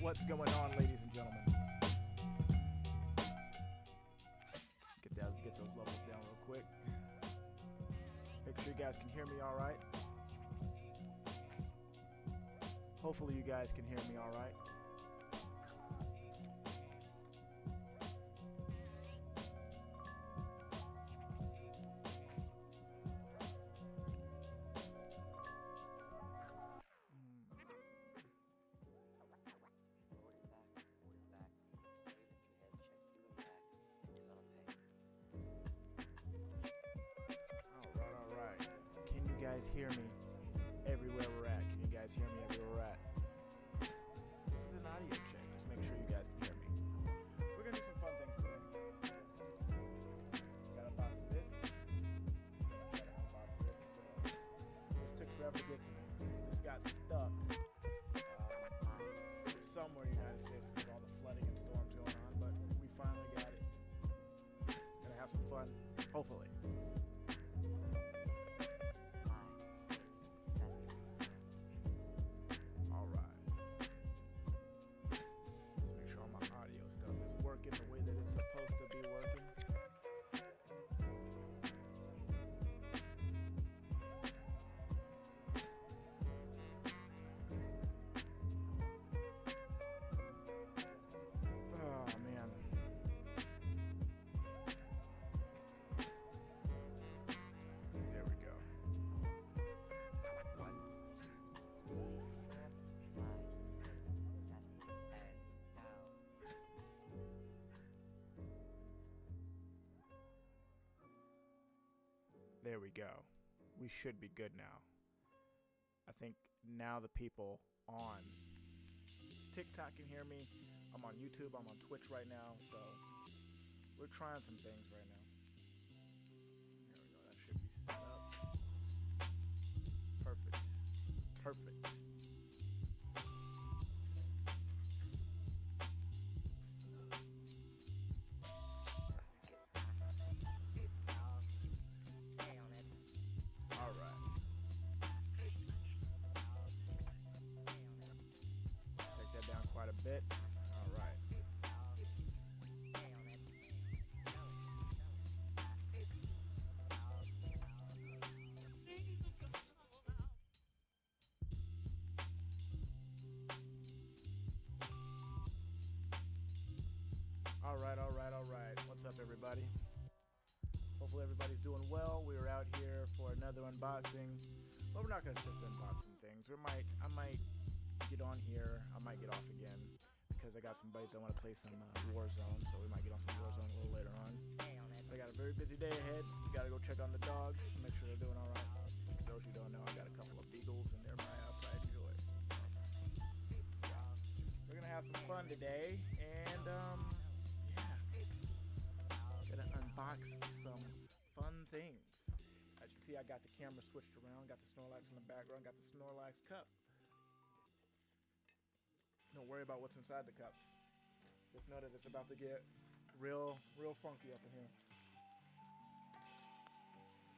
What's going on, ladies and gentlemen? Get those levels down real quick. Make sure you guys can hear me all right. Hopefully you guys can hear me all right. Guys hear me everywhere we're at? Can you guys hear me everywhere we're at? This is an audio check. Just make sure you guys can hear me. We're gonna do some fun things today. Got a box of this. I'm gonna try to unbox this. This took forever to get to me. This got stuck somewhere in the United States because of all the flooding and storms going on, but we finally got it. Gonna have some fun, hopefully. Working the way that it's supposed to be working. Oh man. There we go. 1, 2, 3, 4, 5, 6, 7, and down. There we go. We should be good now. I think now the people on TikTok can hear me. I'm on YouTube. I'm on Twitch right now. So we're trying some things right now. There we go. That should be set up. Perfect. Perfect. Quite a bit. All right. All right. What's up, everybody? Hopefully everybody's doing well. We were out here for another unboxing. But we're not going to just unbox some things. I might get on here. I might get off again because I got some buddies that want to play some Warzone, so we might get on some Warzone a little later on. I got a very busy day ahead. Got to go check on the dogs, make sure they're doing all right. For those who don't know, I got a couple of beagles, and they're my pride and joy. So, yeah. We're gonna have some fun today, and gonna unbox some fun things. As you can see, I got the camera switched around, got the Snorlax in the background, got the Snorlax cup. Don't worry about what's inside the cup. Just know that it's about to get real funky up in here.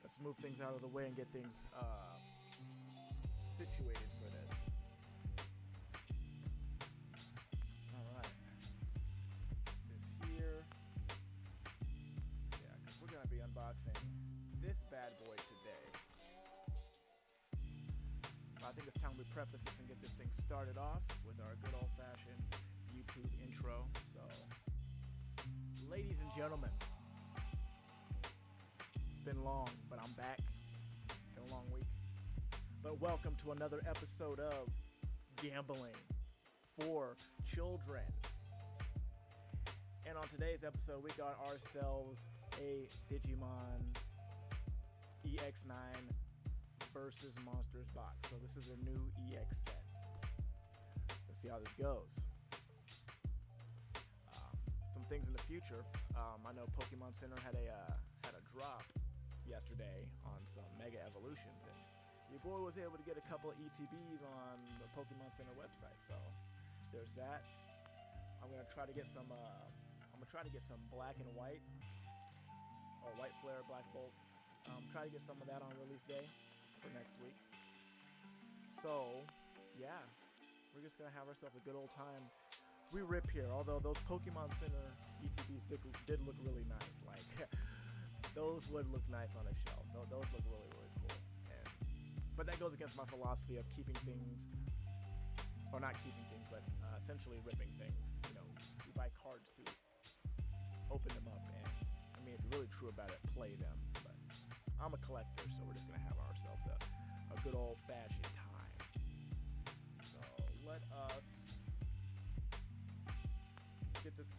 Let's move things out of the way and get things situated for this. Alright. This here. Yeah, because we're going to be unboxing this bad boy today. I think it's time we preface this and get this thing started off with our good old-fashioned YouTube intro. So, ladies and gentlemen, it's been long, but I'm back. Been a long week. But welcome to another episode of Gambling for Children. And on today's episode, we got ourselves a Digimon EX9 versus Monsters box. So this is a new EX set. Let's see how this goes. Some things in the future. I know Pokemon Center had a drop yesterday on some Mega Evolutions, and your boy was able to get a couple of ETBs on the Pokemon Center website. So there's that. I'm gonna try to get some. Black and white, or White Flare, Black Bolt. Try to get some of that on release day for next week. So, yeah, we're We're just gonna have ourselves a good old time. We rip here, although those Pokemon Center ETBs did look really nice. Like, those would look nice on a shelf. Those look really, really cool. But that goes against my philosophy of keeping things, or not keeping things, but essentially ripping things. You know, you buy cards to open them up, and I mean, if you're really true about it, play them. But I'm a collector, so we're just gonna have ourselves a good old-fashioned time. So let us get this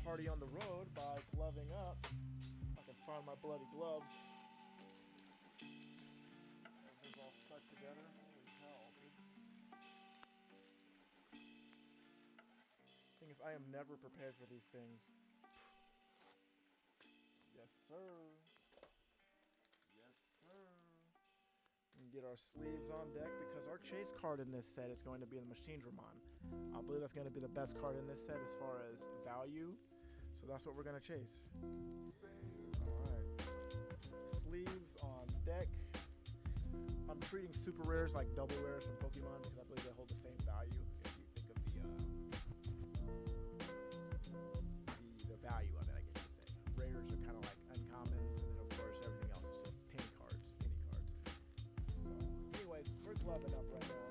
party on the road by gloving up. I can find my bloody gloves. Everything's all stuck together. Holy hell, dude. Thing is, I am never prepared for these things. Yes, sir. Yes, sir. We can get our sleeves on deck because our chase card in this set is going to be the Machine Dramon. I believe that's going to be the best card in this set as far as value. So that's what we're going to chase. Alright. Sleeves on deck. I'm treating super rares like double rares from Pokemon because I believe they hold the same value if you think of the value of it, I guess you say. Rares are kind of like uncommons, and then of course everything else is just penny cards. So anyways, we're gloving up right now.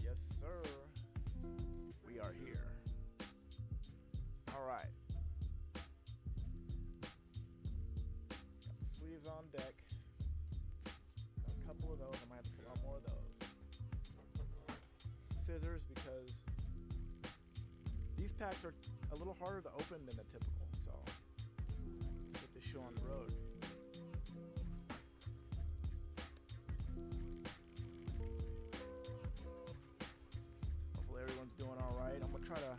Yes, sir. We are here. Alright. Got the sleeves on deck. Got a couple of those. I might have to pull out more of those. Scissors, because these packs are a little harder to open than the typical. So let's get this show on the road. Hopefully everyone's doing all right. I'm gonna try to.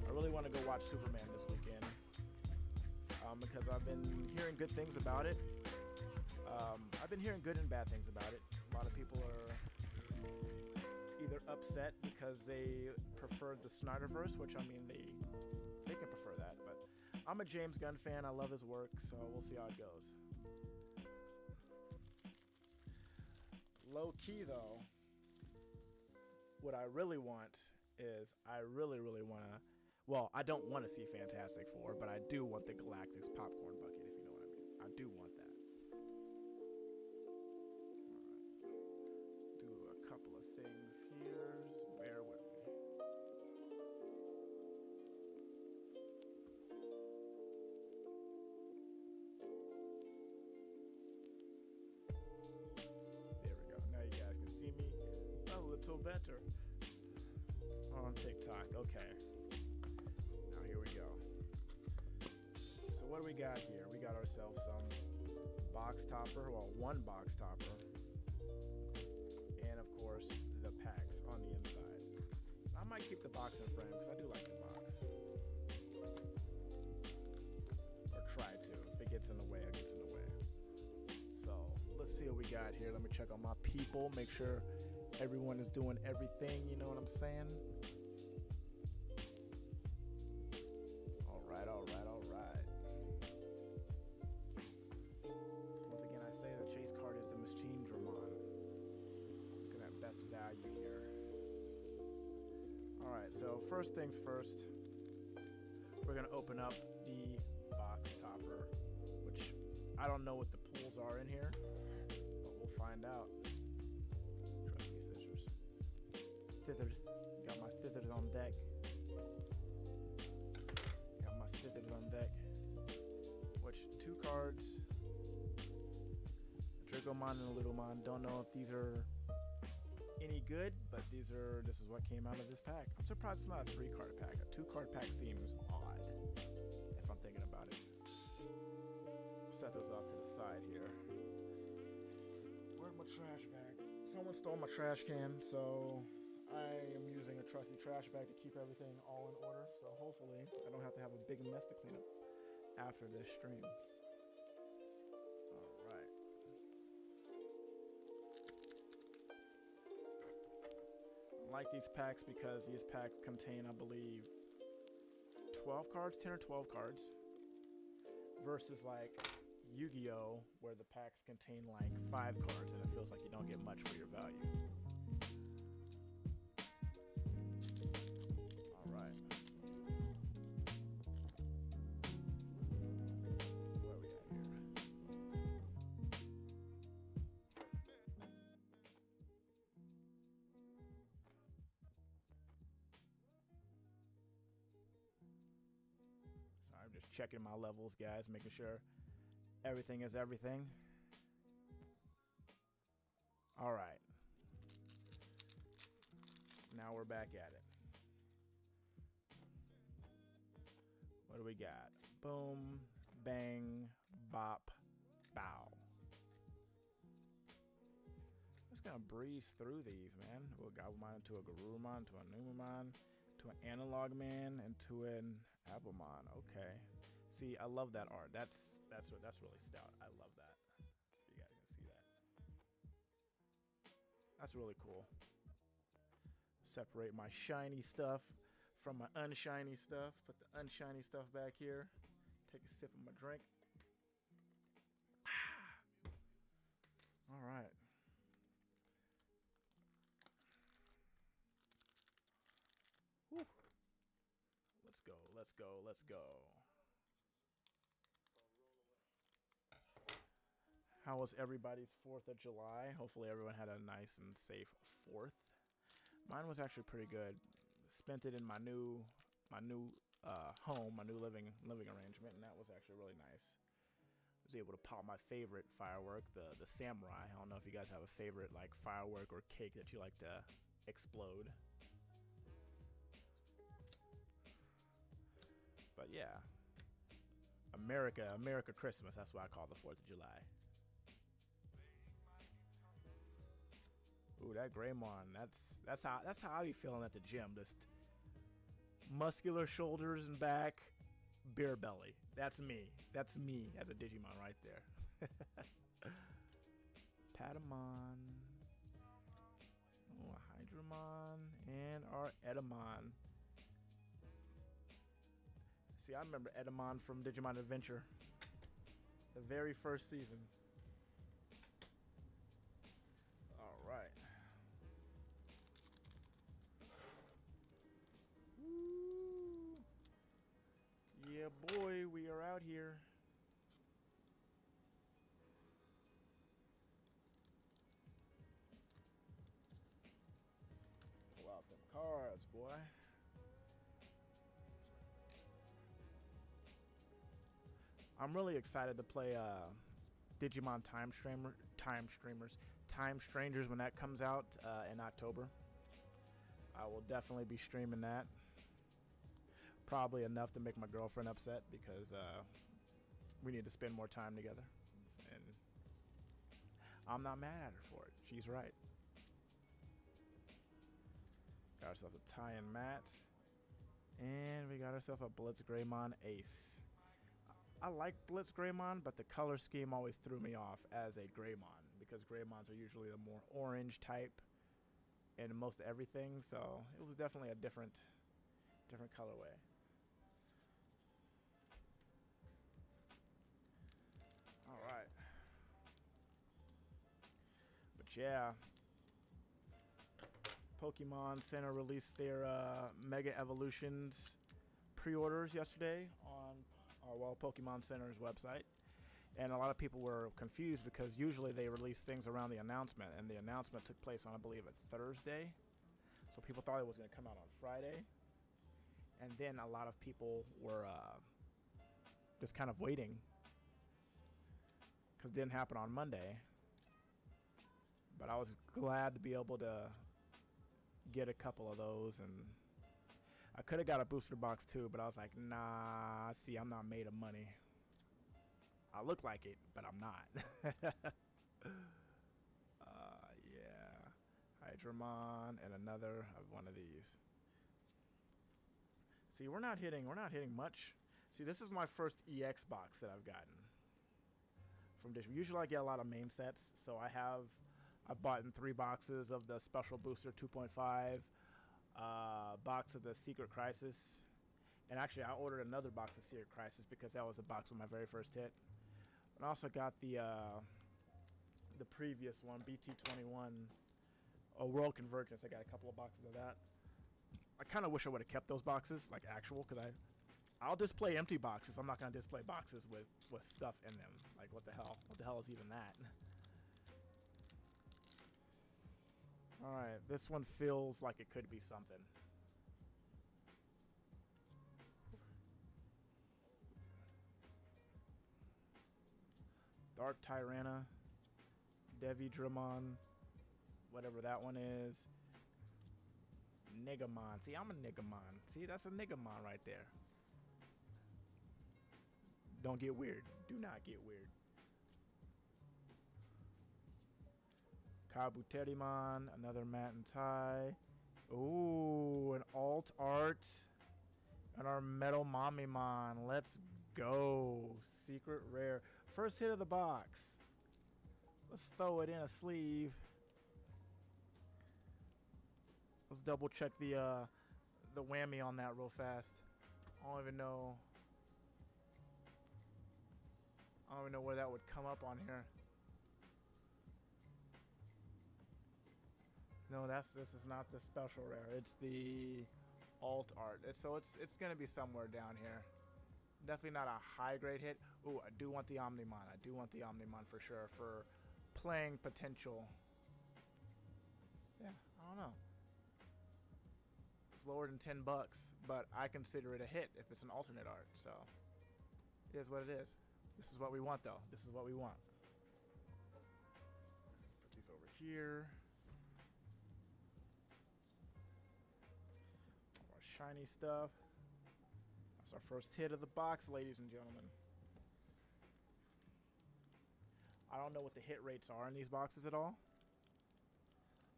I really want to go watch Superman this weekend because I've been hearing good things about it. I've been hearing good and bad things about it. A lot of people are either upset because they preferred the Snyderverse, which I mean they can prefer that, but I'm a James Gunn fan. I love his work, so we'll see how it goes. Low key though, what I really want is I really want to. Well, I don't want to see Fantastic Four, but I do want the Galactic's popcorn bucket, if you know what I mean. I do want that. Alright. Do a couple of things here. Just bear with me. There we go. Now you guys can see me a little better on TikTok. Okay. Here we go. So what do we got here? We got ourselves some box topper, well, one box topper, and of course the packs on the inside. I might keep the box in frame because I do like the box. Or try to. If it gets in the way, it gets in the way. So let's see what we got here. Let me check on my people, make sure everyone is doing everything, you know what I'm saying? Alright. So once again, I say the chase card is the Machine Dramon. Looking at best value here. Alright, so first things first, we're going to open up the box topper, which I don't know what the pools are in here, but we'll find out. Trusty scissors. Thithers. Got my thithers on deck. On deck, which two cards, a Dracomon and a Littlemon. Don't know if these are any good, but this is what came out of this pack. I'm surprised it's not a 3-card pack. A 2-card pack seems odd if I'm thinking about it. Set those off to the side here. Where's my trash bag? Someone stole my trash can, so I am using a trusty trash bag to keep everything all in order, so hopefully I don't have to have a big mess to clean up after this stream. Alright. I like these packs because these packs contain, I believe, 12 cards, 10 or 12 cards, versus like Yu-Gi-Oh, where the packs contain like 5 cards and it feels like you don't get much for your value. All right. What do we got here? So I'm just checking my levels, guys, making sure everything is everything. All right. Now we're back at it. What do we got? Boom, bang, bop, bow. Just gonna breeze through these, man. We'll Gabumon into a Garurumon, to a Numemon, to an Analog Man, and to an Abumon. Okay. See, I love that art. That's really stout. I love that. So you guys can see that. That's really cool. Separate my shiny stuff from my unshiny stuff. Put the unshiny stuff back here. Take a sip of my drink. All right. Whew. Let's go, let's go, let's go. How was everybody's 4th of July? Hopefully everyone had a nice and safe 4th. Mine was actually pretty good. Spent it in my new home, my new living arrangement, and that was actually really nice. Was able to pop my favorite firework, the Samurai. I don't know if you guys have a favorite like firework or cake that you like to explode. But yeah, America Christmas. That's what I call the 4th of July. Ooh, that Greymon. That's how I be feeling at the gym. Just muscular shoulders and back, beer belly. That's me. That's me as a Digimon right there. Patamon. Oh, a Hydramon and our Edamon. See, I remember Edamon from Digimon Adventure. The very first season. All right. Woo. Yeah, boy, we are out here. Pull out them cards, boy. I'm really excited to play Digimon Time Strangers when that comes out in October. I will definitely be streaming that. Probably enough to make my girlfriend upset because we need to spend more time together. And I'm not mad at her for it. She's right. Got ourselves a tie-in mat. And we got ourselves a Blitz Greymon Ace. I like Blitz Greymon, but the color scheme always threw me off as a Greymon because Greymons are usually the more orange type in most everything, so it was definitely a different colorway. All right. But yeah, Pokemon Center released their Mega Evolutions pre-orders yesterday on Pokemon Center's website, and a lot of people were confused because usually they release things around the announcement, and the announcement took place on, I believe, a Thursday, so people thought it was going to come out on Friday, and then a lot of people were just kind of waiting because it didn't happen on Monday, but I was glad to be able to get a couple of those, and I could have got a booster box too, but I was like, nah, see, I'm not made of money. I look like it, but I'm not. Yeah. Hydramon and another of one of these. See, we're not hitting much. See, this is my first EX box that I've gotten from Digimon. Usually I get a lot of main sets, so I've bought in 3 boxes of the Special Booster 2.5. Box of the Secret Crisis, and actually I ordered another box of Secret Crisis because that was the box with my very first hit. And I also got the previous one, BT21, World Convergence. I got a couple of boxes of that. I kind of wish I would have kept those boxes, like actual, because I'll display empty boxes. I'm not going to display boxes with stuff in them. Like, what the hell? What the hell is even that? Alright, this one feels like it could be something. Dark Tyranna, Digimon, whatever that one is. Nigamon. See, I'm a Nigamon. See, that's a Nigamon right there. Don't get weird. Do not get weird. Kabuterimon, another Matt and Ty. Ooh, an alt art. And our Metal Mamimon. Let's go. Secret rare. First hit of the box. Let's throw it in a sleeve. Let's double check the whammy on that real fast. I don't even know where that would come up on here. No, this is not the special rare. It's the alt art. So it's gonna be somewhere down here. Definitely not a high grade hit. Ooh, I do want the Omnimon. I do want the Omnimon for sure for playing potential. Yeah, I don't know. It's lower than $10, but I consider it a hit if it's an alternate art. So it is what it is. This is what we want, though. This is what we want. Put these over here. All our shiny stuff. That's our first hit of the box, ladies and gentlemen. I don't know what the hit rates are in these boxes at all.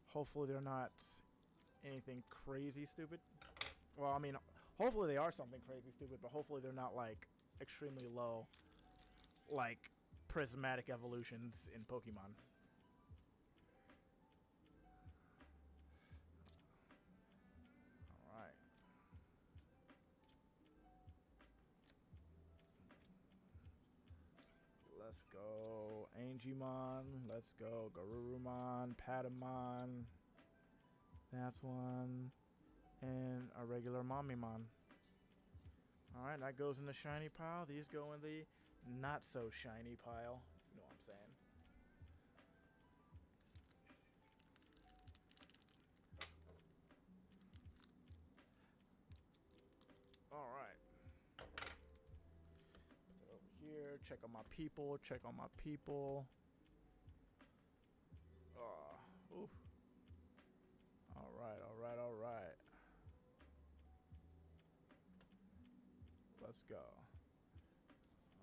Hopefully they're not anything crazy stupid. Well, I mean, hopefully they are something crazy stupid, but hopefully they're not like extremely low, like prismatic evolutions in Pokemon. Alright. Let's go Angemon. Let's go Garurumon, Patamon. That's one. And a regular Mamimon. Alright, that goes in the shiny pile. These go in the not so shiny pile, if you know what I'm saying. Alright. Put that over here. Check on my people. Check on my people. Oof. Alright, alright, alright. Let's go.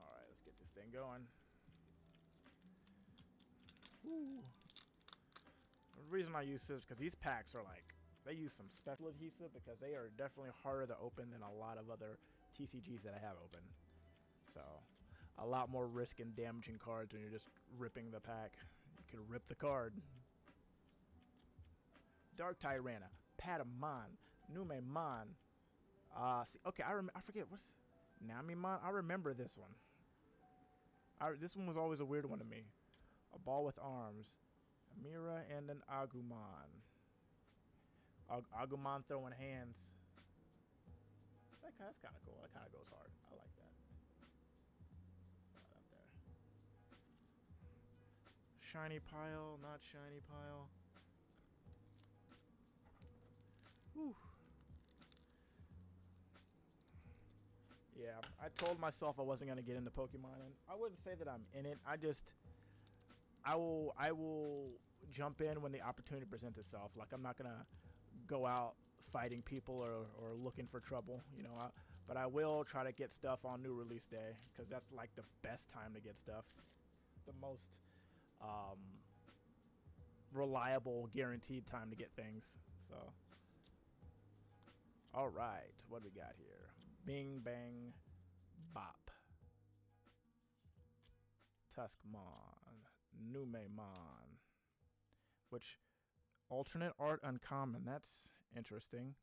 Alright, let's get this thing going. Woo. The reason I use scissors, because these packs are like, they use some special adhesive because they are definitely harder to open than a lot of other TCGs that I have open. So, a lot more risk in damaging cards when you're just ripping the pack. You can rip the card. Dark Tyranna, Patamon, Numemon. See, okay, I forget what's Namimon. I remember this one. This one was always a weird one to me. A ball with arms, Amira, and an Agumon. Agumon throwing hands. That's kind of cool. That kind of goes hard. I like that. Right up there. Shiny pile, not shiny pile. Whew. Yeah, I told myself I wasn't gonna get into Pokemon, and I wouldn't say that I'm in it. I will jump in when the opportunity presents itself. Like, I'm not gonna go out fighting people or looking for trouble, you know. But I will try to get stuff on new release day because that's like the best time to get stuff, the most reliable, guaranteed time to get things. So. All right, what do we got here? Bing, bang, bop. Tuskmon, Numemon. Which, alternate art uncommon. That's interesting.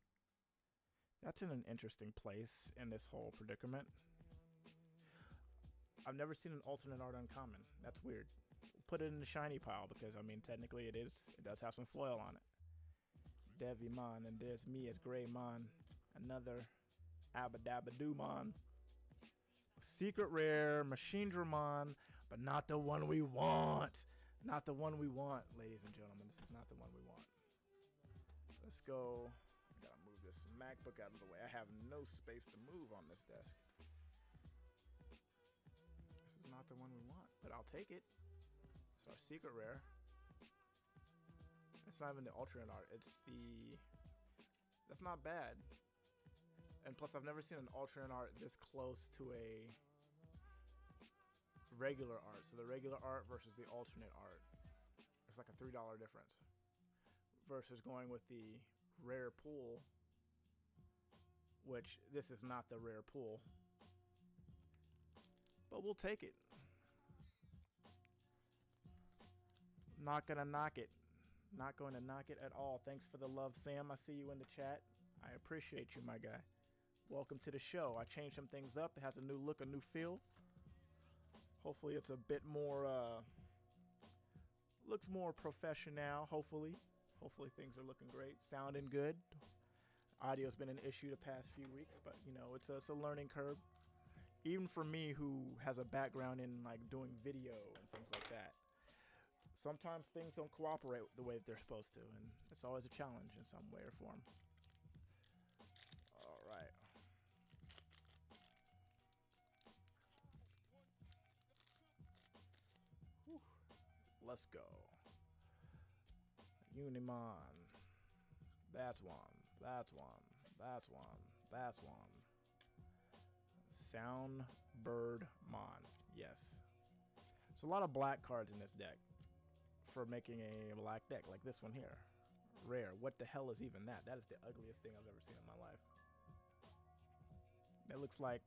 That's in an interesting place in this whole predicament. I've never seen an alternate art uncommon. That's weird. Put it in the shiny pile because I mean technically it does have some foil on it. Devimon, and there's me as Greymon. Another Abadabadumon. Secret rare, Machinedramon, but not the one we want. Not the one we want, ladies and gentlemen. This is not the one we want. Let's go. I gotta move this MacBook out of the way. I have no space to move on this desk. This is not the one we want, but I'll take it. It's our secret rare. It's not even the alternate art. It's the... That's not bad. And plus, I've never seen an alternate art this close to a regular art. So the regular art versus the alternate art. It's like a $3 difference. Versus going with the rare pool, which this is not the rare pool. But we'll take it. Not gonna knock it. Not going to knock it at all. Thanks for the love, Sam. I see you in the chat. I appreciate you, my guy. Welcome to the show. I changed some things up. It has a new look, a new feel. Hopefully it's a bit more, looks more professional, hopefully. Hopefully things are looking great, sounding good. Audio's been an issue the past few weeks, but you know, it's a learning curve. Even for me who has a background in like doing video and things like that. Sometimes things don't cooperate the way that they're supposed to, and it's always a challenge in some way or form. All right. Whew. Let's go. Unimon. That's one. That's one. That's one. That's one. Soundbirdmon. Yes. There's a lot of black cards in this deck for making a black deck like this one here. Rare. What the hell is even that? That is the ugliest thing I've ever seen in my life. It looks like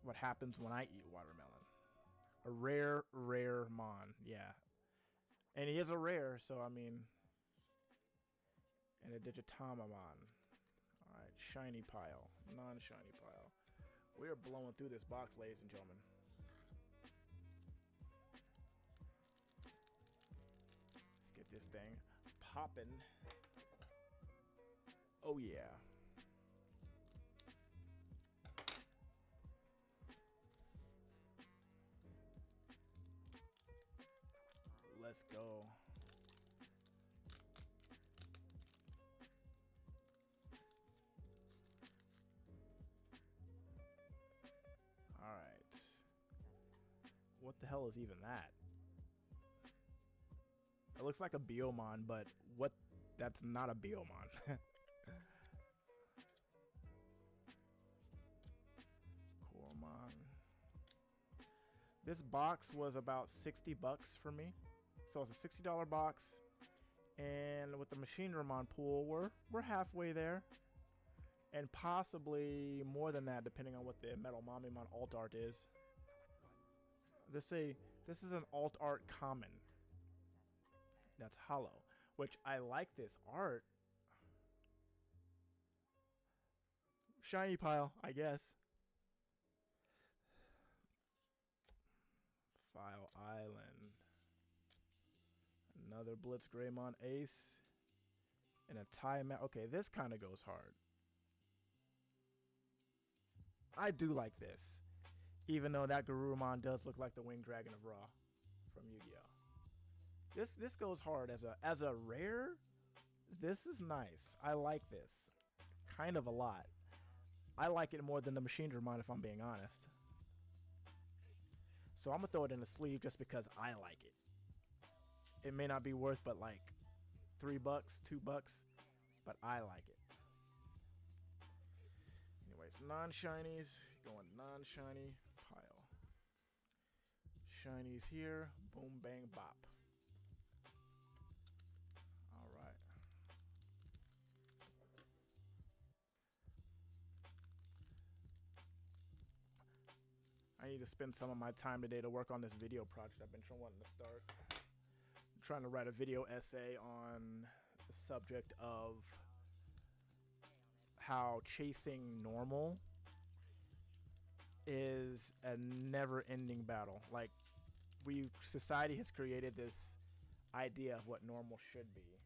what happens when I eat watermelon. A rare mon. Yeah. And he is a rare, so I mean. And a Digitamamon. Alright, shiny pile. Non-shiny pile. We are blowing through this box, ladies and gentlemen. Let's get this thing popping. Oh yeah. Let's go. All right. What the hell is even that? It looks like a Biomon, but what? That's not a Biomon. Cormon. This box was about 60 bucks for me. So it's a $60 box. And with the Machinedramon pool, we're halfway there. And possibly more than that, depending on what the Metal Mamimon alt art is. This is an alt art common. That's hollow. Which I like this art. Shiny pile, I guess. File Island. Another Blitz Greymon Ace. And a tie mat. Okay, this kind of goes hard. I do like this. Even though that Garurumon does look like the Winged Dragon of Ra from Yu-Gi-Oh! This goes hard as a rare. This is nice. I like this. Kind of a lot. I like it more than the Machinedramon if I'm being honest. So I'm gonna throw it in the sleeve just because I like it. It may not be worth but like $3, $2, but I like it. Anyways, non-shinies, going non-shiny pile. Shinies here, boom, bang, bop. All right. I need to spend some of my time today to work on this video project I've been wanting to start. I'm trying to write a video essay on the subject of how chasing normal is a never-ending battle. Like, society has created this idea of what normal should be,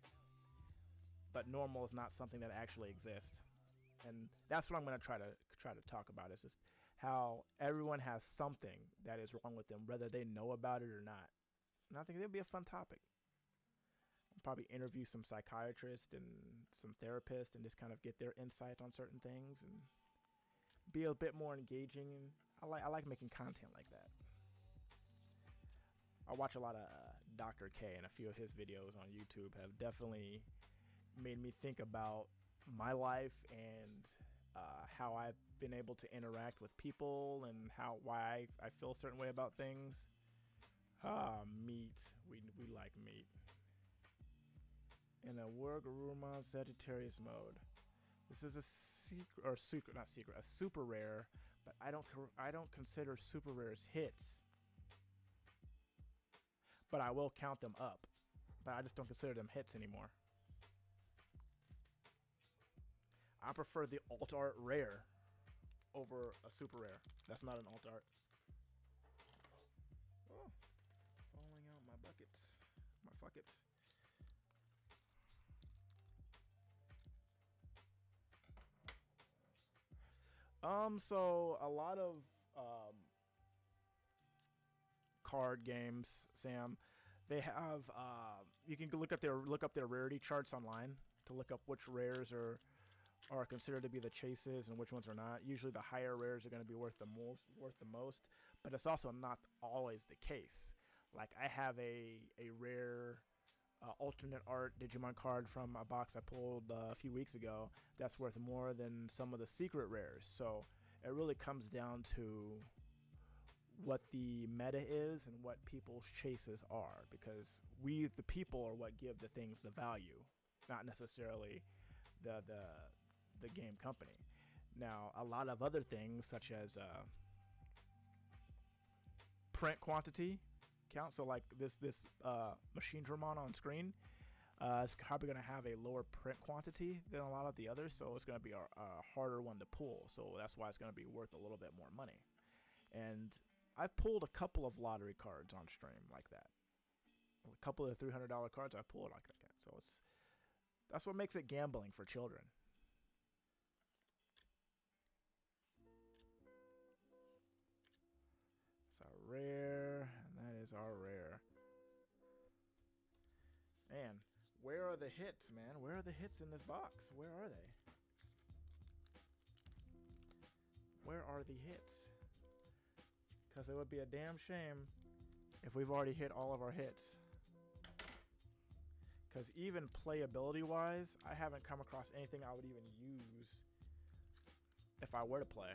but normal is not something that actually exists. And that's what I'm going to try to talk about. Is just how everyone has something that is wrong with them, whether they know about it or not. And I think it'll be a fun topic. I'll probably interview some psychiatrists and some therapists and just kind of get their insight on certain things and be a bit more engaging. And I like making content like that. I watch a lot of Dr. K, and a few of his videos on YouTube have definitely made me think about my life and how I've been able to interact with people and why I feel a certain way about things. Meat. We like meat. In a Wargarurumon Sagittarius mode. This is a super rare, but I don't consider super rares hits. But I will count them up. But I just don't consider them hits anymore. I prefer the alt art rare over a super rare. That's not an alt art. Oh, falling out my buckets, my fuckets. So a lot of card games, Sam, they have you can look up their rarity charts online to look up which rares are considered to be the chases and which ones are not. Usually the higher rares are going to be worth the most, but it's also not always the case. Like, I have a rare alternate art Digimon card from a box I pulled a few weeks ago that's worth more than some of the secret rares. So it really comes down to what the meta is and what people's chases are, because we, the people, are what give the things the value, not necessarily the game company. Now, a lot of other things, such as print quantity count. So like this machine Dramon on screen is probably going to have a lower print quantity than a lot of the others, so it's going to be a harder one to pull. So that's why it's going to be worth a little bit more money. And I've pulled a couple of lottery cards on stream like that. A couple of $300 cards I pulled like that. So that's what makes it gambling for children. It's our rare, and that is our rare. Man, where are the hits, man? Where are the hits in this box? Where are they? Where are the hits? Because it would be a damn shame if we've already hit all of our hits. Because even playability-wise, I haven't come across anything I would even use if I were to play.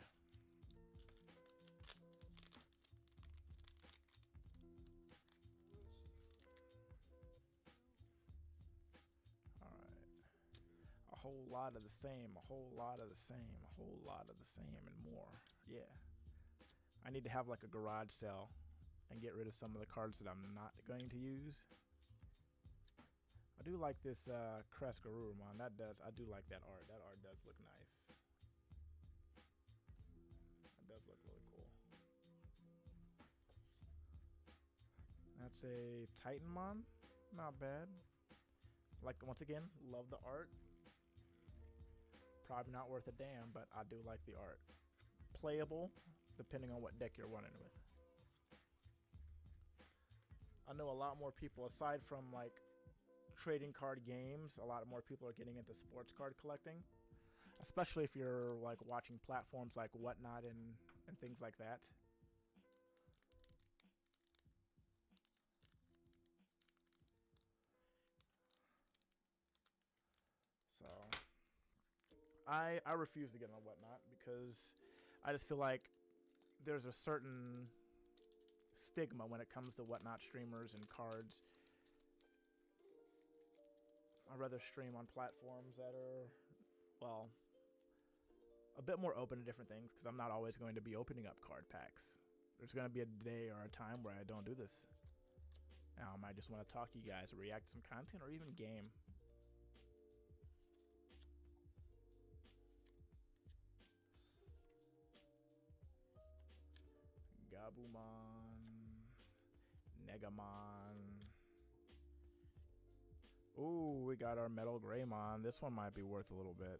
A whole lot of the same, a whole lot of the same, a whole lot of the same, and more. Yeah. I need to have like a garage sale and get rid of some of the cards that I'm not going to use. I do like this Garurumon. I do like that art. That art does look nice. It does look really cool. That's a Titanmon. Not bad. Like, once again, love the art. Probably not worth a damn, but I do like the art. Playable, depending on what deck you're running with. I know a lot more people, aside from like trading card games, a lot more people are getting into sports card collecting, especially if you're like watching platforms like Whatnot and things like that. So I refuse to get on Whatnot because I just feel like there's a certain stigma when it comes to Whatnot streamers and cards. I'd rather stream on platforms that are, well, a bit more open to different things, because I'm not always going to be opening up card packs. There's going to be a day or a time where I don't do this. I might just want to talk to you guys, or react to some content, or even game. Gabumon, Negamon. Ooh, we got our Metal Greymon. This one might be worth a little bit.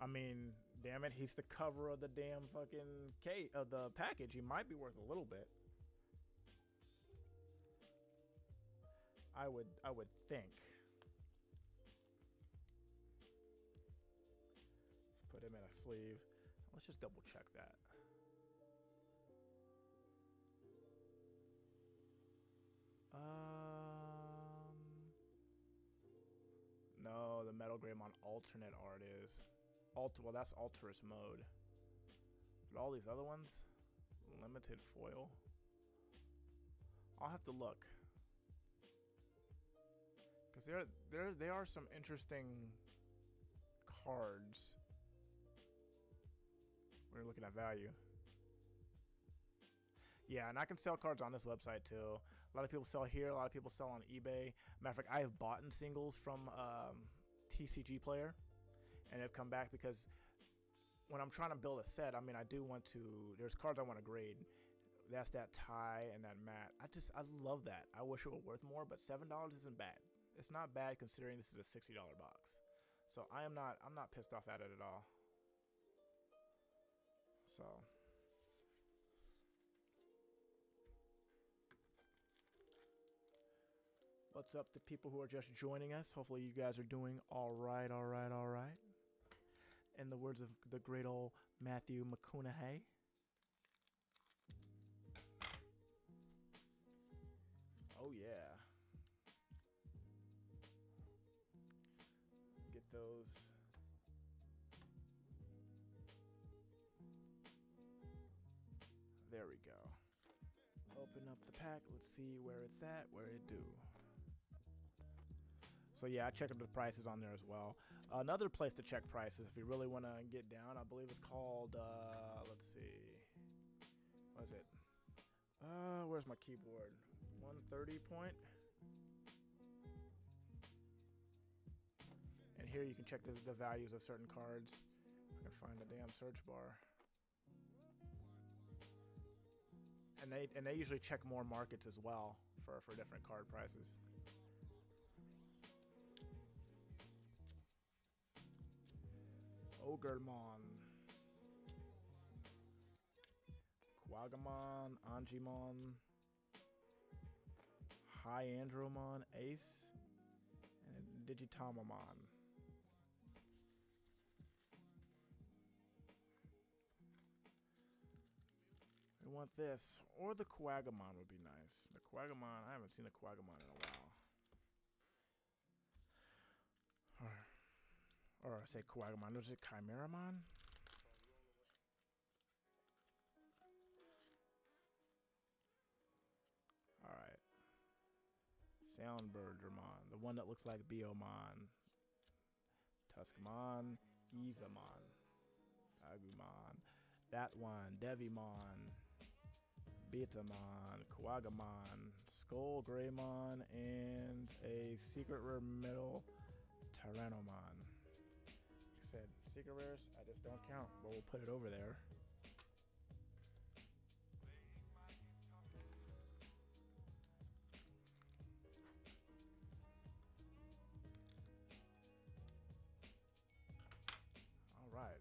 I mean, damn it, he's the cover of the damn fucking of the package. He might be worth a little bit. I would think. Let's put him in a sleeve. Let's just double check that. No, the Metal Greymon alternate art is. Well, that's Alterous mode. But all these other ones, limited foil. I'll have to look. Because there are some interesting cards when you're looking at value. Yeah, and I can sell cards on this website too. A lot of people sell here. A lot of people sell on eBay. Matter of fact, I have bought in singles from TCG Player, and have come back because when I'm trying to build a set, I mean, I do want to. There's cards I want to grade. That's that tie and that mat. I love that. I wish it were worth more, but $7 isn't bad. It's not bad considering this is a $60 box. So I'm not pissed off at it at all. So. What's up to people who are just joining us? Hopefully you guys are doing all right. In the words of the great old Matthew McConaughey. Oh yeah. Get those. There we go. Open up the pack. Let's see where it's at, where it do. So yeah, I checked the prices on there as well. Another place to check prices if you really want to get down, I believe it's called, let's see. What is it? Where's my keyboard? 130 point. And here you can check the values of certain cards. I can find the damn search bar. And they usually check more markets as well for different card prices. Ogremon, Quagamon, Angimon, Hyandromon, Ace, and Digitamamon. We want this, or the Quagamon would be nice. The Quagamon, I haven't seen the Quagamon in a while. Or I say Quagamon, was it Chimeramon? Alright. Soundbirdramon, the one that looks like Biomon. Tuskmon, Gizamon, Agumon, that one, Devimon, Betamon, Quagamon, Skull Greymon, and a secret rare metal Tyrannomon. Said secret rares, I just don't count, but we'll put it over there. All right.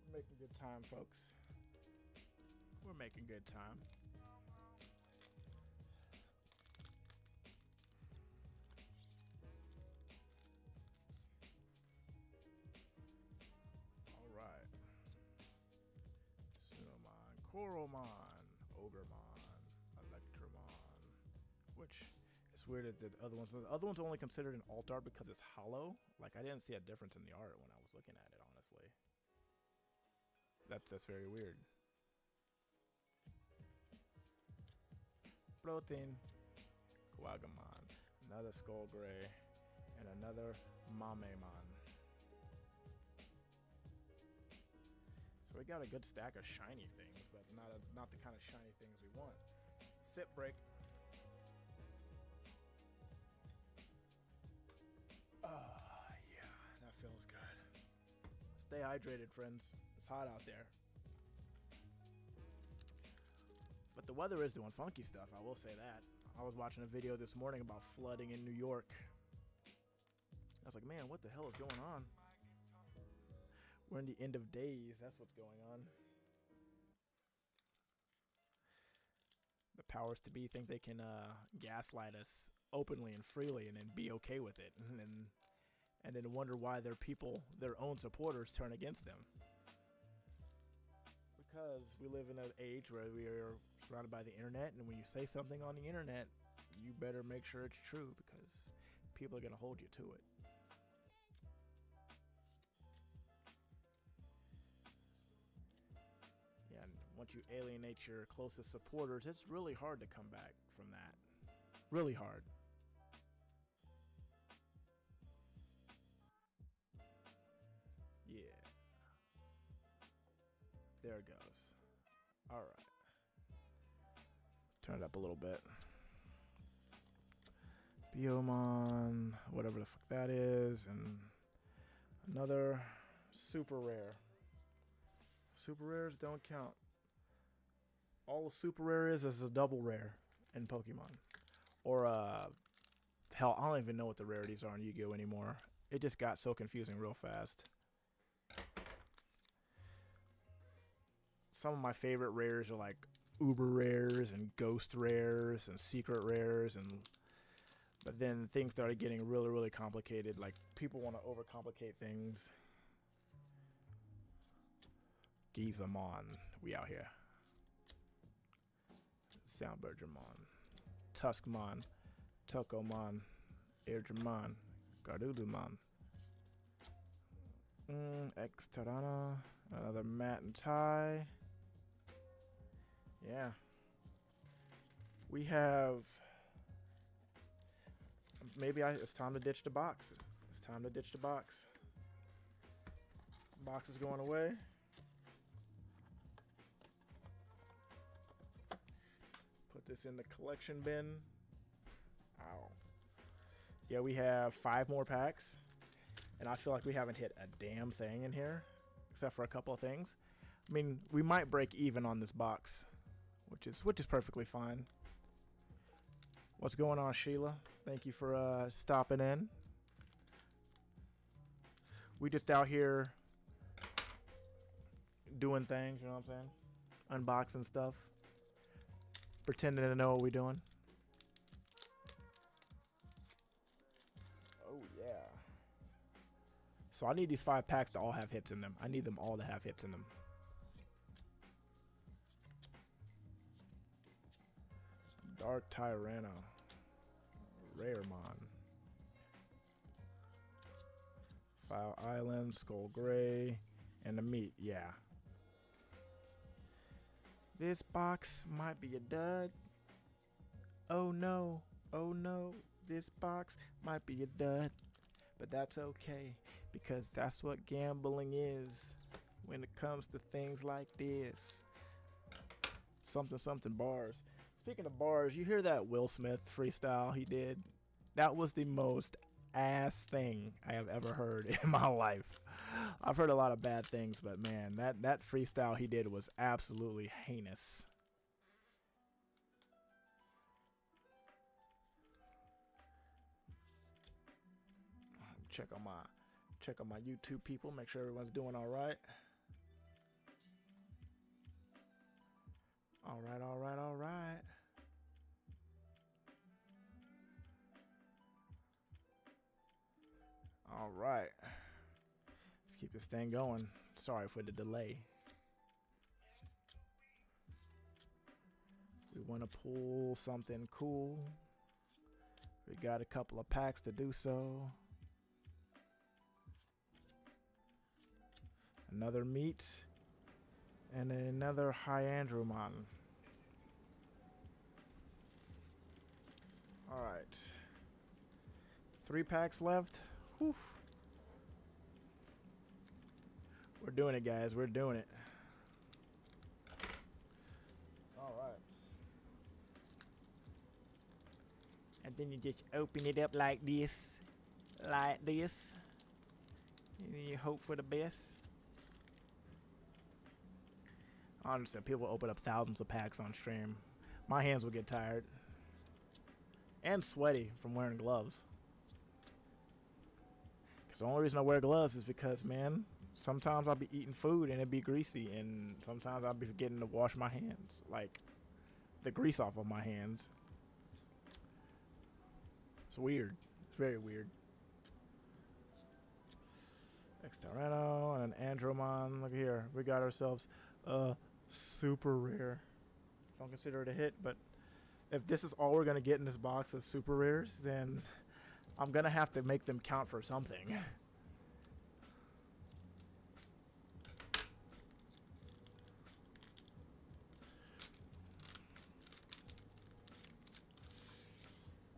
We're making good time, folks. We're making good time. Koromon, Ogremon, Electromon, which is weird that the other one's only considered an alt art because it's hollow. Like I didn't see a difference in the art when I was looking at it, honestly. That's very weird. Protein, Quagamon, another Skull Gray, and another Mamemon. So we got a good stack of shiny things, but not the kind of shiny things we want. Sip break. Yeah, that feels good. Stay hydrated, friends. It's hot out there. the weather is doing funky stuff. I will say that. I was watching a video this morning about flooding in New York. I was like, man, what the hell is going on? We're in the end of days. That's what's going on. The powers to be think they can gaslight us openly and freely and then be okay with it. And then wonder why their people, their own supporters, turn against them. Because we live in an age where we are surrounded by the internet, and when you say something on the internet, you better make sure it's true because people are going to hold you to it. Yeah, and once you alienate your closest supporters, it's really hard to come back from that. Really hard. Yeah. There it goes. All right. Turn it up a little bit. Biomon, whatever the fuck that is, and another super rare. Super rares don't count. All a super rare is a double rare in Pokemon. Or, hell, I don't even know what the rarities are in Yu-Gi-Oh! Anymore. It just got so confusing real fast. Some of my favorite rares are like uber rares and ghost rares and secret rares, but then things started getting really, really complicated. Like, people want to overcomplicate things. Gizamon, we out here. Soundbirdramon, Tuskmon, Tokomon, Airdramon, Garudumon, X-Tarana, another Matt and Ty. Yeah. We have... Maybe it's time to ditch the box. It's time to ditch the box. Box is going away. Put this in the collection bin. Ow. Yeah, we have 5 more packs. And I feel like we haven't hit a damn thing in here. Except for a couple of things. I mean, we might break even on this box. Which is perfectly fine. What's going on, Sheila? Thank you for stopping in. We just out here doing things, you know what I'm saying? Unboxing stuff. Pretending to know what we're doing. Oh, yeah. So I need these 5 packs to all have hits in them. I need them all to have hits in them. Dark Tyranno. Raremon. File Island, Skull Gray, and the meat, yeah. This box might be a dud. Oh no, this box might be a dud. But that's okay, because that's what gambling is when it comes to things like this. Something bars. Speaking of bars, you hear that Will Smith freestyle he did? That was the most ass thing I have ever heard in my life. I've heard a lot of bad things, but man, that freestyle he did was absolutely heinous. Check on my YouTube people, make sure everyone's doing all right. All right. All right. Let's keep this thing going. Sorry for the delay. We want to pull something cool. We got a couple of packs to do so. Another meat. And another Hyandromon. Alright. 3 packs left. Whew. We're doing it, guys. We're doing it. Alright. And then you just open it up like this. Like this. And then you hope for the best. I understand people open up thousands of packs on stream. My hands will get tired. And sweaty from wearing gloves. Because the only reason I wear gloves is because, man, sometimes I'll be eating food and it'd be greasy. And sometimes I'll be forgetting to wash my hands. Like, the grease off of my hands. It's weird. It's very weird. Exterreno and an Andromon. Look here. We got ourselves a super rare. Don't consider it a hit, but if this is all we're going to get in this box of super rares, then I'm going to have to make them count for something.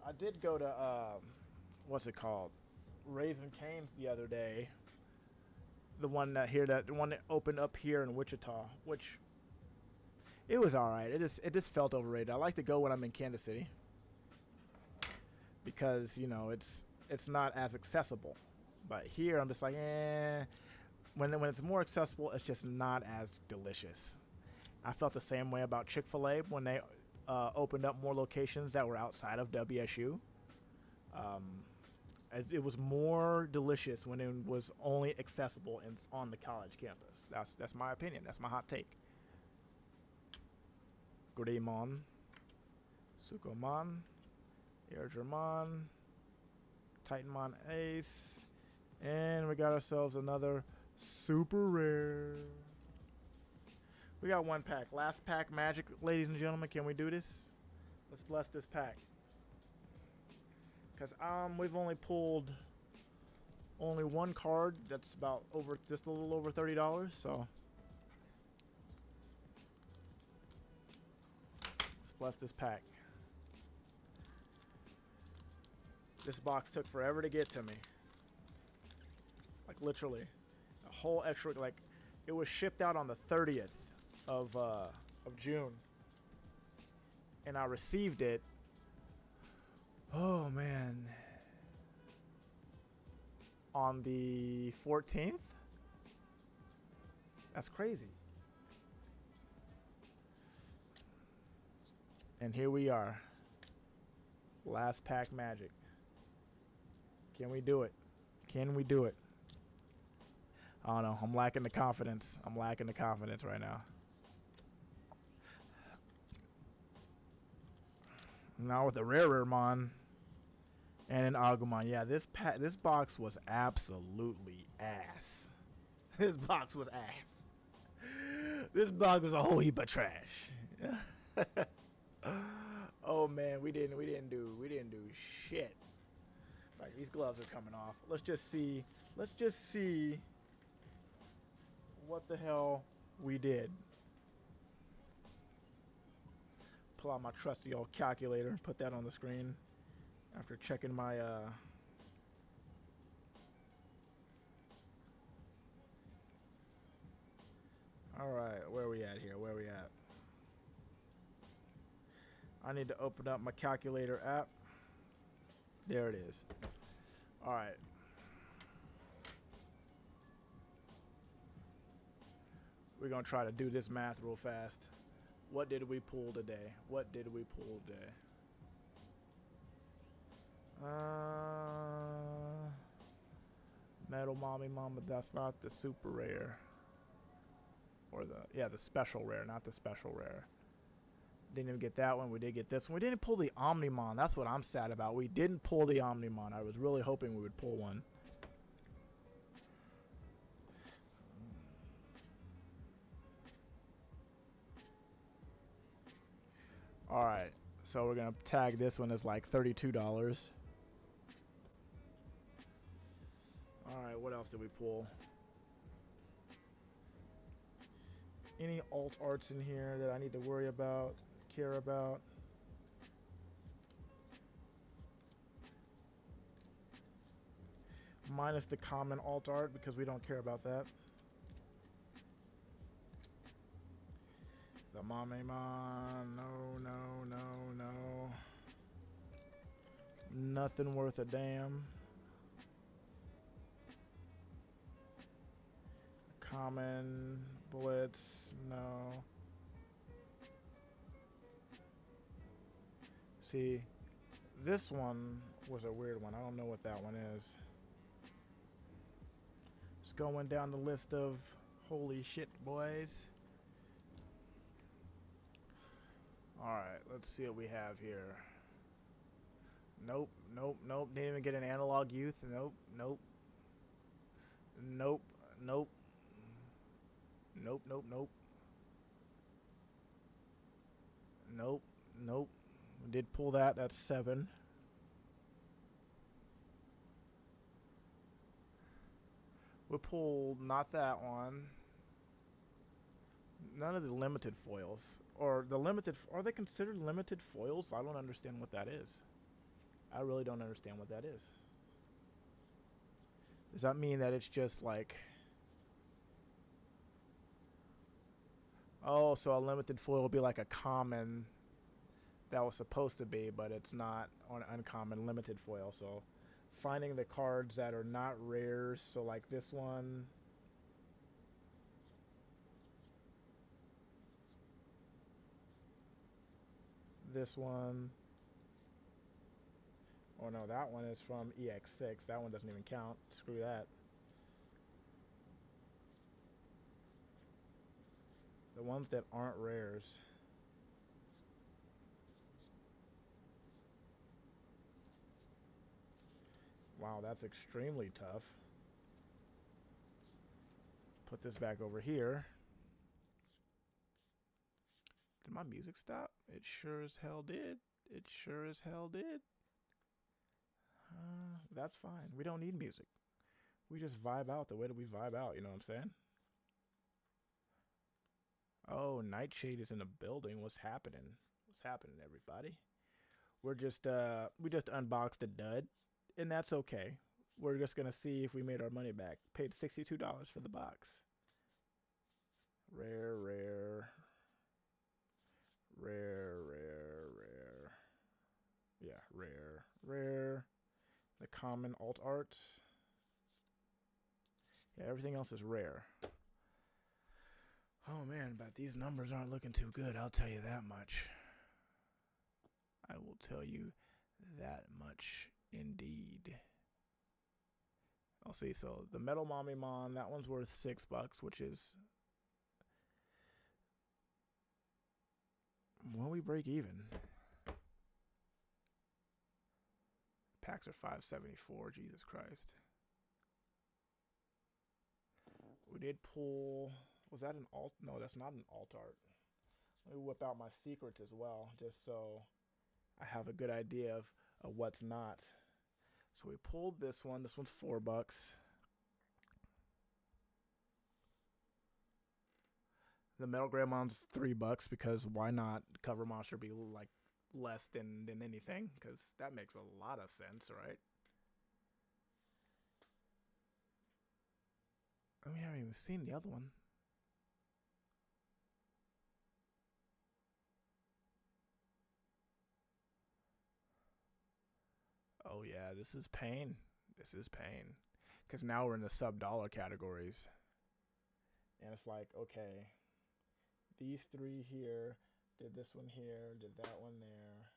I did go to, what's it called? Raising Cane's the other day. The one that opened up here in Wichita, which it was all right. It just felt overrated. I like to go when I'm in Kansas City because, you know, it's not as accessible. But here I'm just like, when it's more accessible, it's just not as delicious. I felt the same way about Chick-fil-A when they opened up more locations that were outside of WSU. It was more delicious when it was only accessible on the college campus. That's my opinion. That's my hot take. Digimon, Sukomon, Airdramon, Titanmon Ace, and we got ourselves another super rare. We got one pack. Last pack magic, ladies and gentlemen. Can we do this? Let's bless this pack. Because we've only pulled one card that's about just a little over $30, so let's bless this pack. This box took forever to get to me. Like literally. A whole extra, like it was shipped out on the 30th of June. And I received it. Oh man. On the 14th? That's crazy. And here we are. Last pack magic. Can we do it? Can we do it? I don't know. I'm lacking the confidence. I'm lacking the confidence right now. Now with a rarer mon and an Agumon. Yeah, this box was absolutely ass. This box was ass. This box was a whole heap of trash. Oh man, we didn't do shit. Like these gloves are coming off. Let's just see what the hell we did. Pull out my trusty old calculator and put that on the screen after checking my all right, where are we at here? Where are we at? I need to open up my calculator app. There it is. All right. We're going to try to do this math real fast. What did we pull today? What did we pull today? Metal Mommy Mama, that's not the super rare. Or the special rare, not the special rare. Didn't even get that one. We did get this one. We didn't pull the Omnimon. That's what I'm sad about. We didn't pull the Omnimon. I was really hoping we would pull one. All right. So we're going to tag this one as like $32. All right. What else did we pull? Any alt arts in here that I need to worry about, care about? Minus the common alt art because we don't care about that. The Mamemon, no. Nothing worth a damn. Common Blitz, no. See, this one was a weird one. I don't know what that one is. Just going down the list of holy shit, boys. Alright, let's see what we have here. Nope, nope, nope. Didn't even get an analog youth. Nope, nope. Nope, nope. Nope, nope, nope. Nope, nope. We did pull that. That's 7. We pulled not that one. None of the limited foils. Or the limited... Are they considered limited foils? I don't understand what that is. I really don't understand what that is. Does that mean that it's just like... Oh, so a limited foil will be like a common that was supposed to be, but it's not on uncommon limited foil. So finding the cards that are not rares, so like this one... This one... Oh no, that one is from EX9. That one doesn't even count. Screw that. The ones that aren't rares. Wow, that's extremely tough. Put this back over here. Did my music stop? It sure as hell did. It sure as hell did. That's fine. We don't need music. We just vibe out the way that we vibe out, you know what I'm saying? Oh, Nightshade is in the building. What's happening? What's happening, everybody? We just unboxed a dud, and that's okay. We're just gonna see if we made our money back. Paid $62 for the box. Rare, rare. Rare, rare, rare. Yeah, rare, rare. The common alt art. Yeah, everything else is rare. Oh man, but these numbers aren't looking too good, I'll tell you that much. I will tell you that much indeed. I'll see, so the Metal Mommy Mon, that one's worth $6, which is... When we break even. Packs are $5.74, Jesus Christ. We did pull... Was that an alt? No, that's not an alt art. Let me whip out my secrets as well, just so I have a good idea of what's not. So we pulled this one. This one's $4. The Metal Grandmon's $3 because why not cover monster be like less than anything? Because that makes a lot of sense, right? We haven't even seen the other one. Oh yeah, this is pain. This is pain. Because now we're in the sub-dollar categories. And it's like, okay, these 3 here, did this one here, did that one there.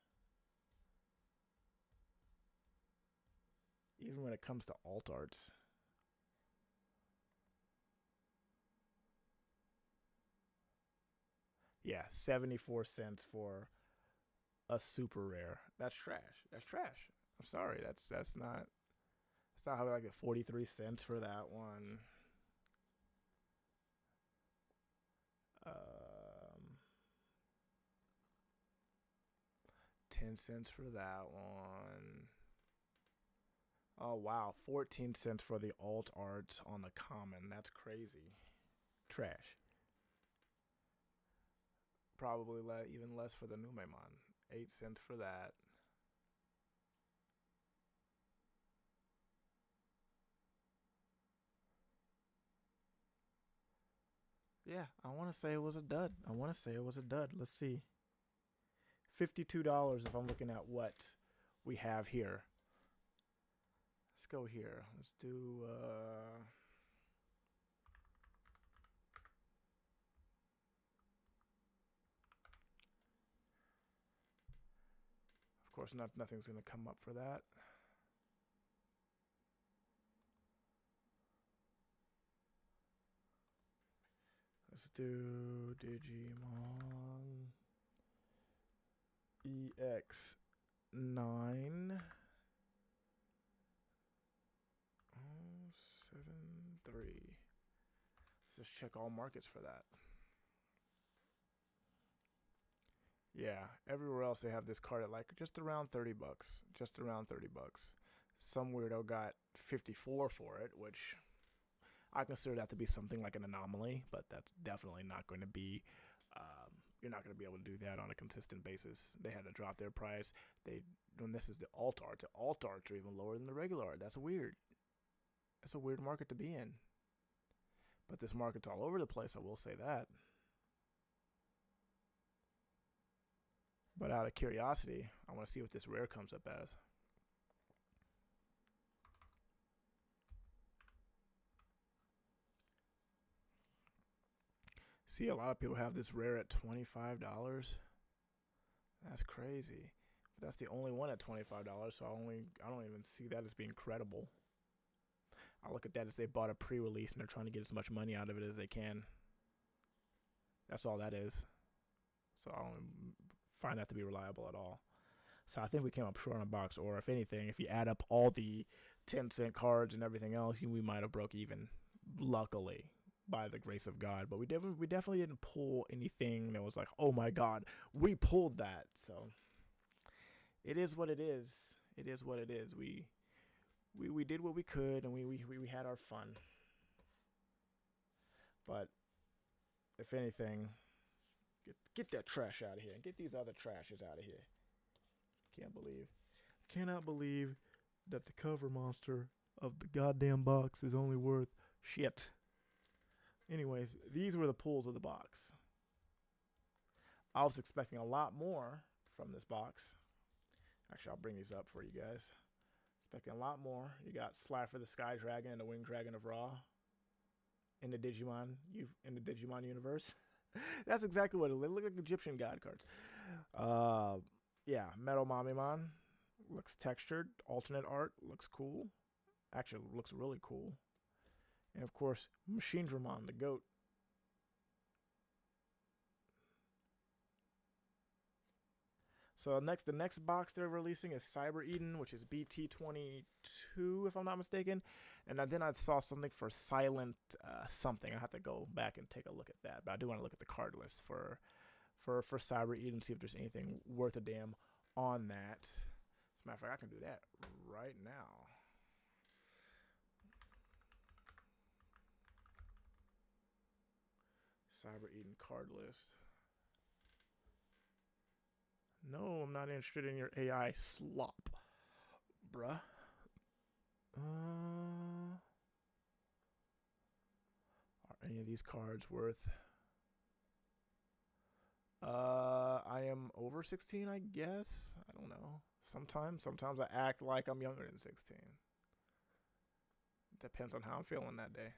Even when it comes to alt arts. Yeah, 74 cents for a super rare. That's trash. That's trash. I'm sorry. That's not how I get 43 cents for that one. 10 cents for that one. Oh wow, 14 cents for the alt art on the common. That's crazy. Trash. Probably even less for the Numemon. 8 cents for that. Yeah, I want to say it was a dud. Let's see. $52 if I'm looking at what we have here. Let's go here. Let's do... Of course, nothing's going to come up for that. Let's do Digimon EX9 073. Let's just check all markets for that. Yeah, everywhere else they have this card at like just around 30 bucks. Just around 30 bucks. Some weirdo got 54 for it, which I consider that to be something like an anomaly, but that's definitely not going to be, you're not going to be able to do that on a consistent basis. They had to drop their price. When this is the alt art, the alt arts are even lower than the regular art. That's weird. That's a weird market to be in. But this market's all over the place, I will say that. But out of curiosity, I want to see what this rare comes up as. See, a lot of people have this rare at $25. That's crazy. But that's the only one at $25, so I don't even see that as being credible. I look at that as they bought a pre-release and they're trying to get as much money out of it as they can. That's all that is. So I don't find that to be reliable at all. So I think we came up short on a box, or if anything, if you add up all the 10-cent cards and everything else, we might have broke even, luckily, by the grace of God. But we definitely didn't pull anything that was like, oh my God, we pulled that. So it is what it is. It is what it is. We did what we could, and we had our fun. But if anything, get that trash out of here and get these other trashes out of here. Cannot believe that the cover monster of the goddamn box is only worth shit. Anyways, these were the pulls of the box. I was expecting a lot more from this box. Actually, I'll bring these up for you guys. Expecting a lot more. You got Slifer the Sky Dragon and the Winged Dragon of Ra in the Digimon universe. That's exactly what it looks like. Look like Egyptian god cards. Yeah, Metal Mamimon looks textured. Alternate art looks cool. Actually, looks really cool. And of course, Machine Dramon, the goat. So the next box they're releasing is Cyber Eden, which is BT22, if I'm not mistaken. And then I saw something for Silent something. I have to go back and take a look at that. But I do want to look at the card list for Cyber Eden, see if there's anything worth a damn on that. As a matter of fact, I can do that right now. Cyber Eden card list. No, I'm not interested in your AI slop, bruh. Are any of these cards worth? I am over 16, I guess. I don't know. Sometimes I act like I'm younger than 16. Depends on how I'm feeling that day.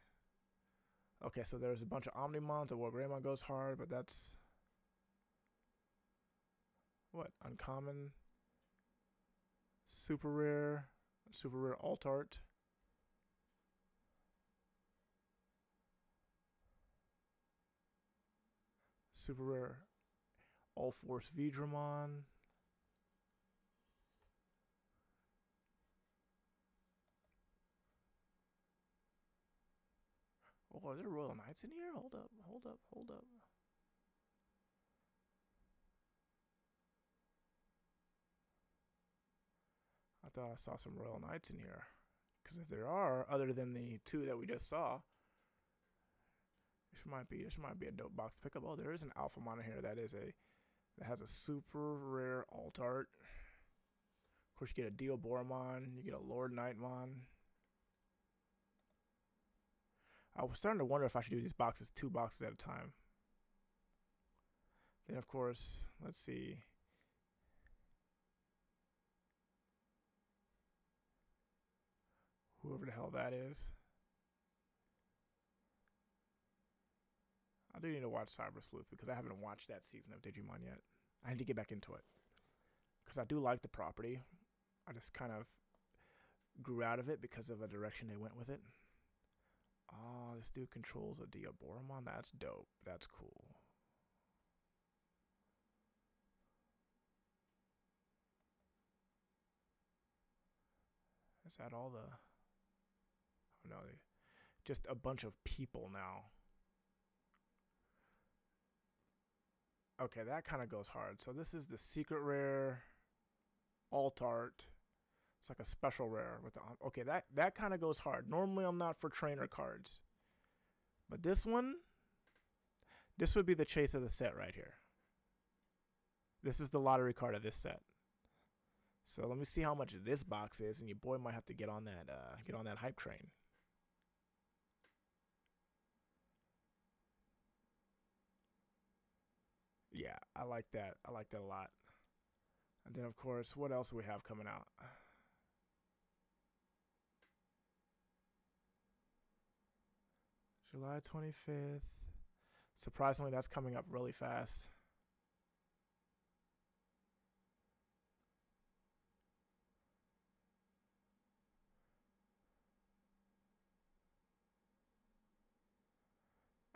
Okay, so there's a bunch of Omnimons. The War Greymon goes hard, but that's what? Uncommon, super rare alt art. Super rare All Force Vidramon. Oh, are there Royal Knights in here? Hold up. I thought I saw some Royal Knights in here. Because if there are, other than the two that we just saw, this might be a dope box to pick up. Oh, there is an Alphamon in here that has a super rare alt art. Of course, you get a Deoboromon, you get a Lord Nightmon. I was starting to wonder if I should do these boxes 2 boxes at a time. Then, of course, let's see. Whoever the hell that is. I do need to watch Cyber Sleuth because I haven't watched that season of Digimon yet. I need to get back into it. because I do like the property. I just kind of grew out of it because of the direction they went with it. Oh, this dude controls a Diaboromon? That's dope. That's cool. Is that all the... Oh, no. Just a bunch of people now. Okay, that kind of goes hard. So this is the secret rare alt art. It's like a special rare with the... Okay, that kind of goes hard. Normally I'm not for trainer cards. But this one... This would be the chase of the set right here. This is the lottery card of this set. So let me see how much this box is, and your boy might have to get on that hype train. Yeah, I like that. I like that a lot. And then, of course, what else do we have coming out? July 25th. Surprisingly, that's coming up really fast.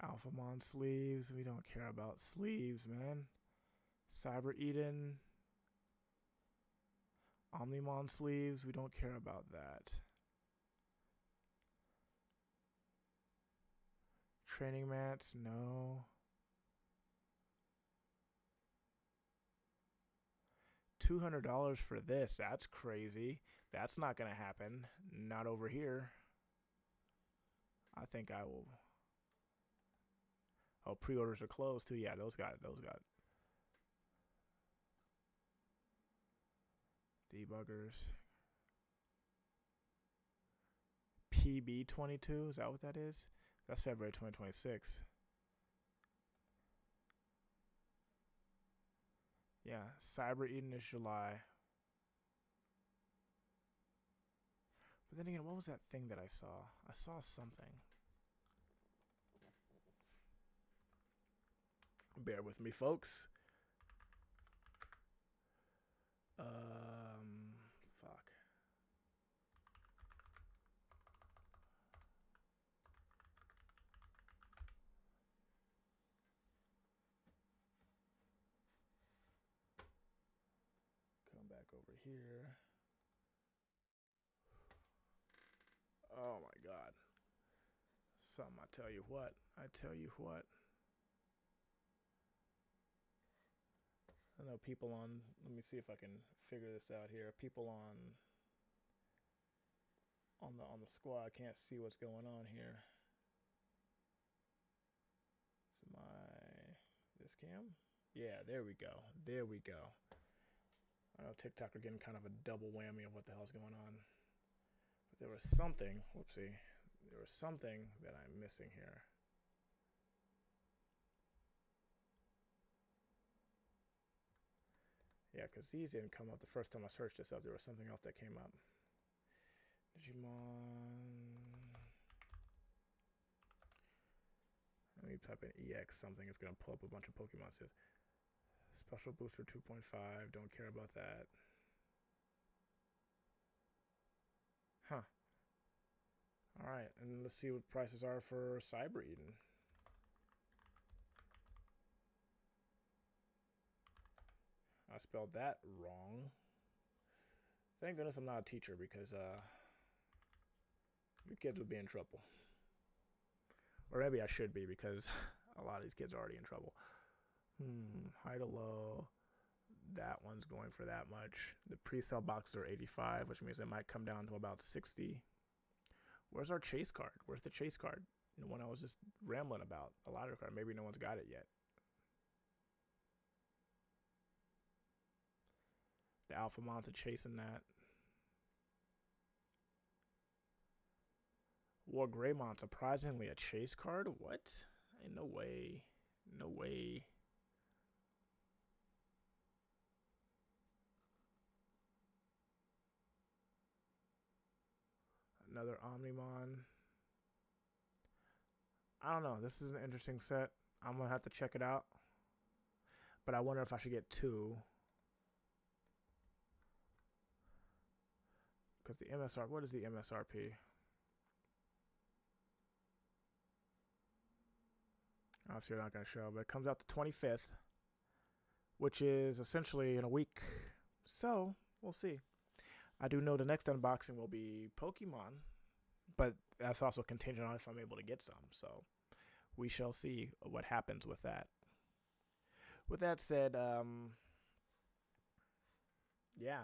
Alphamon sleeves. We don't care about sleeves, man. Cyber Eden. Omnimon sleeves. We don't care about that. Training mats. No. $200 for this. That's crazy. That's not going to happen. Not over here. I think I will. Oh, pre-orders are closed too. Yeah, those got debuggers. PB22, is that what that is? That's February 2026. Yeah, Cyber Eden is July. But then again, what was that thing that I saw? I saw something. Bear with me, folks. Fuck. Come back over here. Oh my God. Some, I tell you what. I tell you what. I know people on, let me see if I can figure this out here. People on the squad can't see what's going on here. Is this cam? Yeah, there we go. There we go. I know TikTok are getting kind of a double whammy of what the hell's going on. But there was something, whoopsie. There was something that I'm missing here. Yeah, because these didn't come up the first time I searched this up. There was something else that came up. Digimon. Let me type in EX something. It's going to pull up a bunch of Pokemon. Says Special Booster 2.5. Don't care about that. Huh. Alright, and let's see what prices are for Cyber Eden. I spelled that wrong. Thank goodness I'm not a teacher because your kids would be in trouble. Or maybe I should be because a lot of these kids are already in trouble. High to low. That one's going for that much. The pre-sale boxes are 85, which means it might come down to about 60. Where's our chase card? Where's the chase card? The one I was just rambling about. A lottery card. Maybe no one's got it yet. The Alphamons are chasing that. War Greymon, surprisingly a chase card? What? Ain't no way. No way. Another Omnimon. I don't know. This is an interesting set. I'm going to have to check it out. But I wonder if I should get two. because the MSR. What is the MSRP? Obviously, you're not going to show, but it comes out the 25th, which is essentially in a week. So we'll see. I do know the next unboxing will be Pokemon, but that's also contingent on if I'm able to get some. So we shall see what happens with that. With that said, yeah,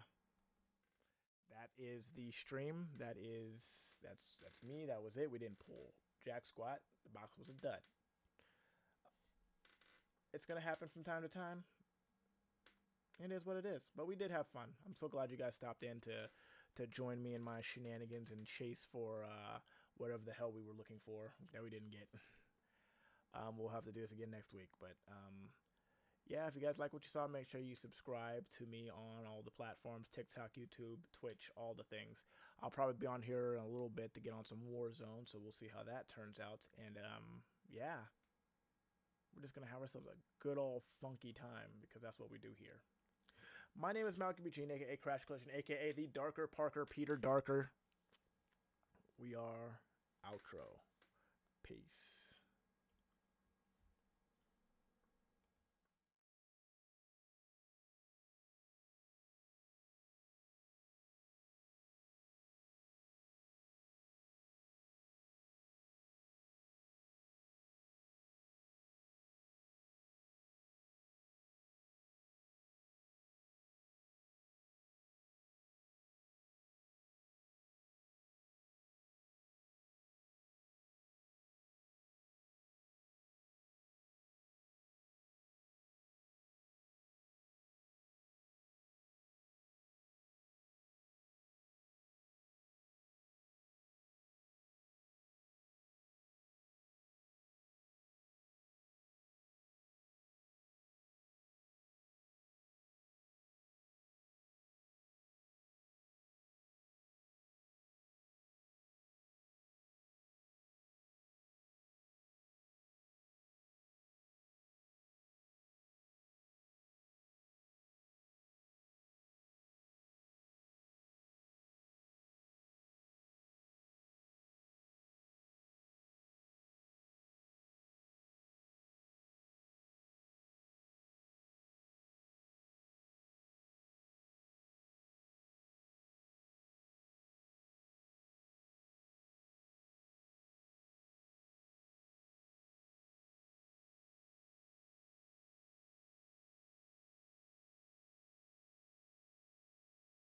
that is the stream. That's me. That was it. We didn't pull jack squat. The box was a dud. It's gonna happen from time to time. It is what it is. But we did have fun. I'm so glad you guys stopped in to join me in my shenanigans and chase for whatever the hell we were looking for that we didn't get. We'll have to do this again next week. But yeah, if you guys like what you saw, make sure you subscribe to me on all the platforms, TikTok, YouTube, Twitch, all the things. I'll probably be on here in a little bit to get on some Warzone, so we'll see how that turns out. And yeah, we're just going to have ourselves a good old funky time because that's what we do here. My name is Malcolm Eugene, a.k.a. Crash Collision, a.k.a. the Darker Parker Peter Darker. We are outro. Peace.